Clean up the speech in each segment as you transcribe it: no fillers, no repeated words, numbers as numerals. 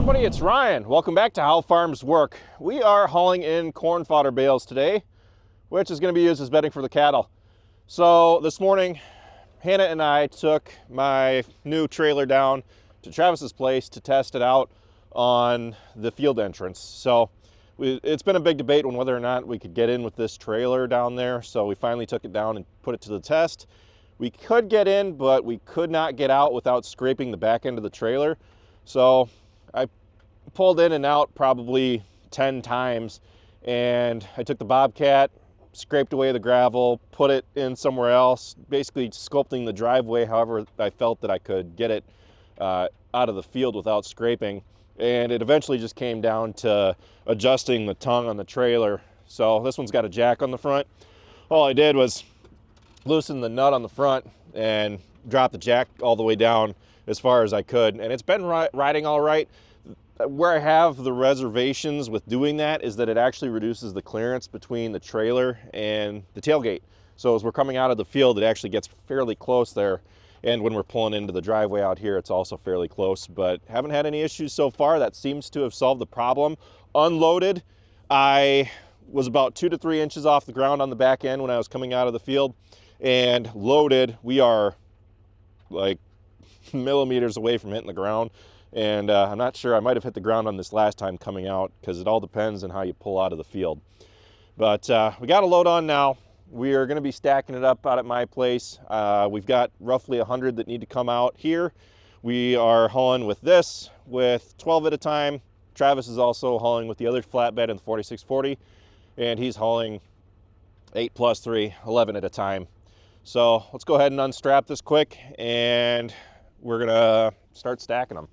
everybody, it's Ryan. Welcome back to How Farms Work. We are hauling in corn fodder bales today, which is going to be used as bedding for the cattle. So this morning, Hannah and I took my new trailer down to Travis's place to test it out on the field entrance. So it's been a big debate on whether or not we could get in with this trailer down there. So we finally took it down and put it to the test. We could get in, but we could not get out without scraping the back end of the trailer. So I pulled in and out probably 10 times, and I took the Bobcat, scraped away the gravel, put it in somewhere else, basically sculpting the driveway however I felt that I could get it out of the field without scraping. And it eventually just came down to adjusting the tongue on the trailer. So this one's got a jack on the front. All I did was loosen the nut on the front and drop the jack all the way down as far as I could, and it's been riding all right. Where I have the reservations with doing that is that it actually reduces the clearance between the trailer and the tailgate. So as we're coming out of the field, it actually gets fairly close there, and when we're pulling into the driveway out here, it's also fairly close, but haven't had any issues so far. That seems to have solved the problem. Unloaded, I was about 2 to 3 inches off the ground on the back end when I was coming out of the field, and loaded, we are like millimeters away from hitting the ground. And I'm not sure, I might have hit the ground on this last time coming out, because it all depends on how you pull out of the field. But we got a load on now. We are going to be stacking it up out at my place. We've got roughly 100 that need to come out here. We are hauling with this with 12 at a time. Travis is also hauling with the other flatbed in the 4640, and he's hauling 8 plus 3, 11 at a time. So let's go ahead and unstrap this quick, and we're gonna start stacking them.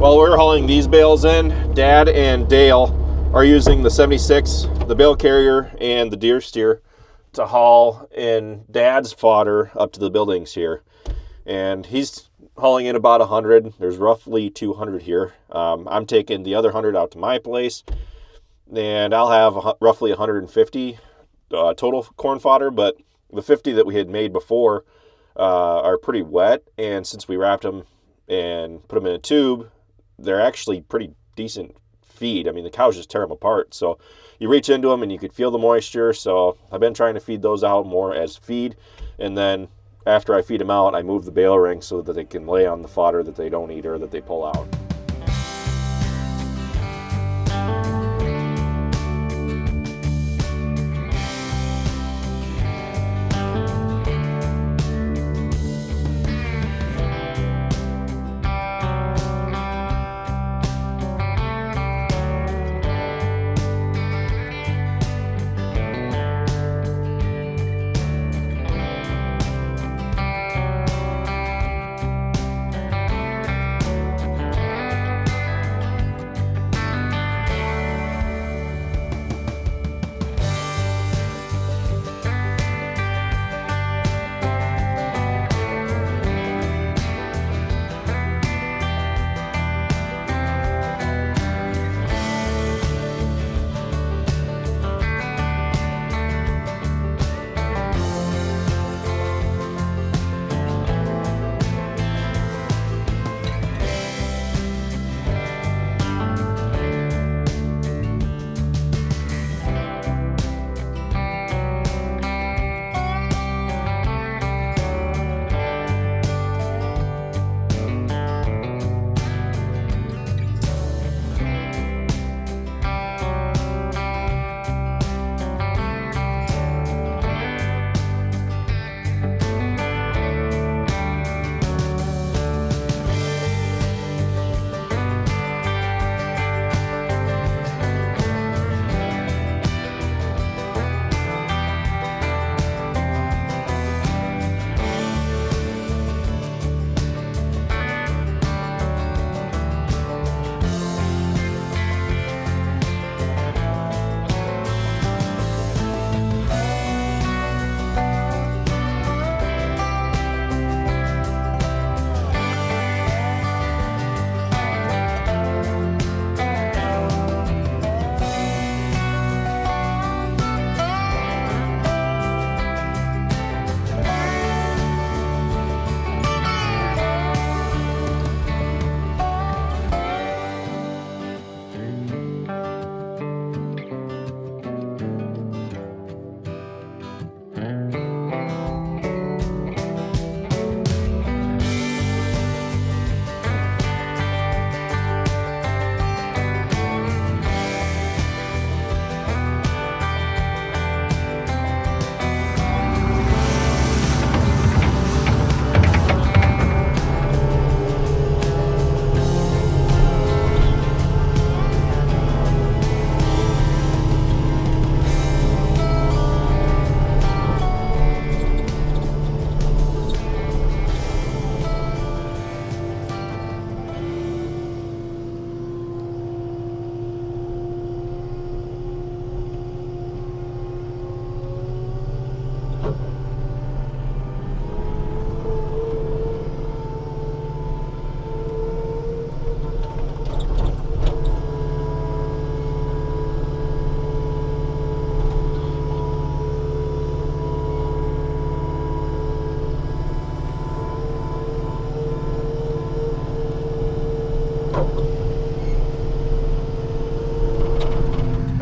While we're hauling these bales in, Dad and Dale are using the 76, the bale carrier, and the Deere steer to haul in Dad's fodder up to the buildings here. And he's hauling in about 100. There's roughly 200 here. I'm taking the other 100 out to my place, and I'll have roughly 150 total corn fodder, but the 50 that we had made before are pretty wet, and since we wrapped them and put them in a tube, they're actually pretty decent feed. I mean, the cows just tear them apart. So you reach into them and you could feel the moisture. So I've been trying to feed those out more as feed. And then after I feed them out, I move the bale ring so that they can lay on the fodder that they don't eat or that they pull out.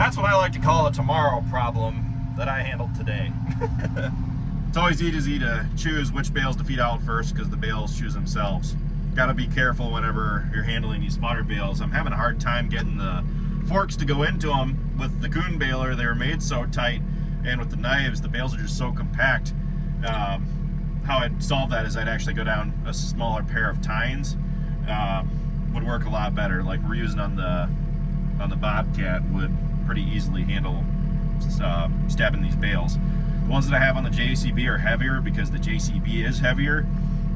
That's what I like to call a tomorrow problem that I handled today. It's always easy to choose which bales to feed out first because the bales choose themselves. Got to be careful whenever you're handling these fodder bales. I'm having a hard time getting the forks to go into them. With the coon baler, they were made so tight, and with the knives, the bales are just so compact. How I'd solve that is I'd actually go down a smaller pair of tines. Would work a lot better. Like we're using on the Bobcat would pretty easily handle stabbing these bales. The ones that I have on the JCB are heavier because the JCB is heavier,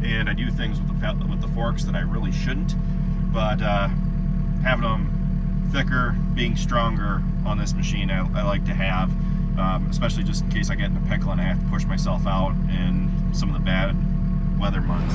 and I do things with the forks that I really shouldn't. But having them thicker, being stronger on this machine, I like to have, especially just in case I get in a pickle and I have to push myself out in some of the bad weather months.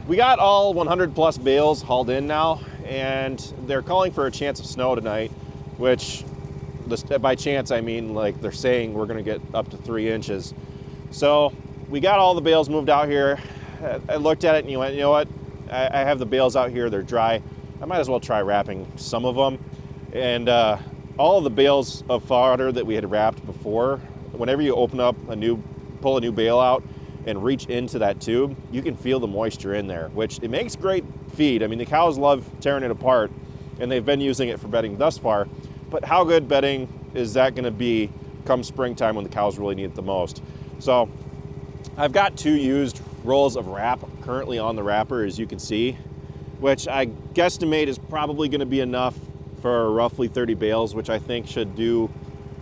We got all 100 plus bales hauled in now, and they're calling for a chance of snow tonight, which by chance I mean like they're saying we're gonna get up to 3 inches. So we got all the bales moved out here. I looked at it and you went, you know what? I have the bales out here, they're dry. I might as well try wrapping some of them. And all of the bales of fodder that we had wrapped before, whenever you open up pull a new bale out and reach into that tube, you can feel the moisture in there, which it makes great feed. I mean, the cows love tearing it apart, and they've been using it for bedding thus far, but how good bedding is that gonna be come springtime when the cows really need it the most? So I've got 2 used rolls of wrap currently on the wrapper, as you can see, which I guesstimate is probably gonna be enough for roughly 30 bales, which I think should do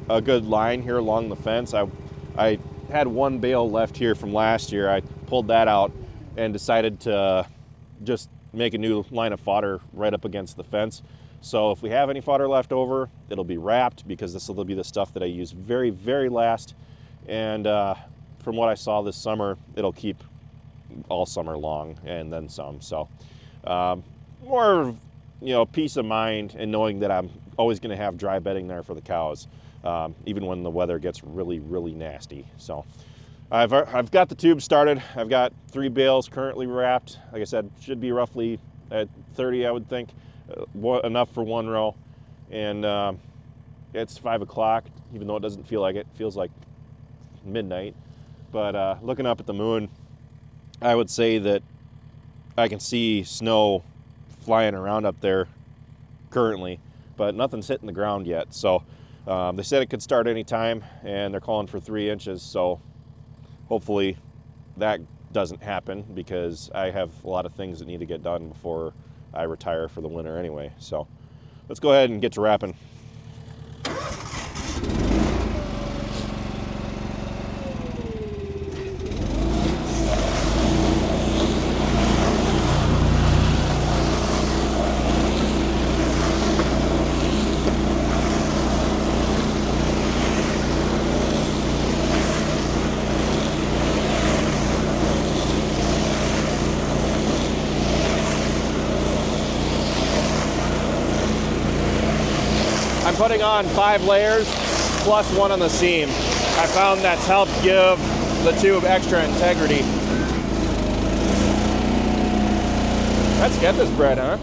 a good line here along the fence. I had 1 bale left here from last year. I pulled that out and decided to just make a new line of fodder right up against the fence. So if we have any fodder left over, it'll be wrapped because this will be the stuff that I use very, very last. And from what I saw this summer, it'll keep all summer long and then some. So more, peace of mind and knowing that I'm always gonna have dry bedding there for the cows. Even when the weather gets really, really nasty. So I've got the tube started. I've got 3 bales currently wrapped. Like I said, should be roughly at 30, I would think, enough for 1 row. And it's 5 o'clock, even though it doesn't feel like it. It feels like midnight. But looking up at the moon, I would say that I can see snow flying around up there currently, but nothing's hitting the ground yet. So they said it could start any time, and they're calling for 3 inches, so hopefully that doesn't happen because I have a lot of things that need to get done before I retire for the winter anyway. So let's go ahead and get to wrapping. I'm putting on 5 layers plus 1 on the seam. I found that's helped give the tube extra integrity. Let's get this bread, huh?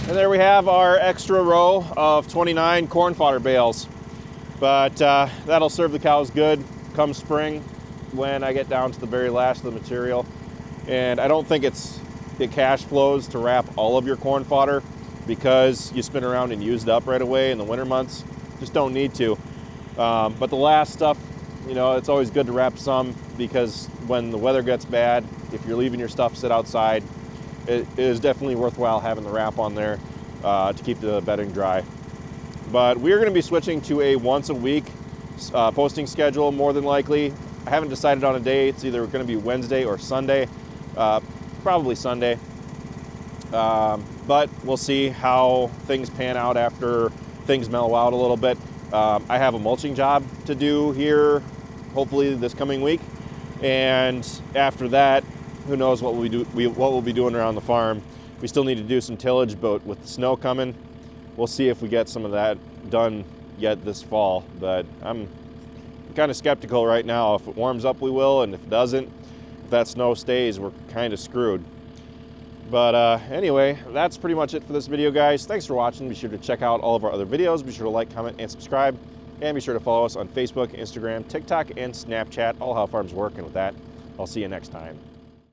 And there we have our extra row of 29 corn fodder bales. But that'll serve the cows good come spring when I get down to the very last of the material. And I don't think it cash flows to wrap all of your corn fodder because you spin around and use it up right away in the winter months. Just don't need to. But the last stuff, you know, it's always good to wrap some because when the weather gets bad, if you're leaving your stuff sit outside, it is definitely worthwhile having the wrap on there to keep the bedding dry. But we're going to be switching to a once a week posting schedule more than likely. I haven't decided on a day. It's either going to be Wednesday or Sunday, probably Sunday. But we'll see how things pan out after things mellow out a little bit. I have a mulching job to do here, hopefully this coming week. And after that, who knows what we'll be doing around the farm. We still need to do some tillage, but with the snow coming, we'll see if we get some of that done yet this fall. But I'm kind of skeptical right now. If it warms up, we will, and if it doesn't, if that snow stays, we're kind of screwed. But anyway, that's pretty much it for this video, guys. Thanks for watching. Be sure to check out all of our other videos. Be sure to like, comment, and subscribe. And be sure to follow us on Facebook, Instagram, TikTok, and Snapchat. All How Farms Work. And with that, I'll see you next time.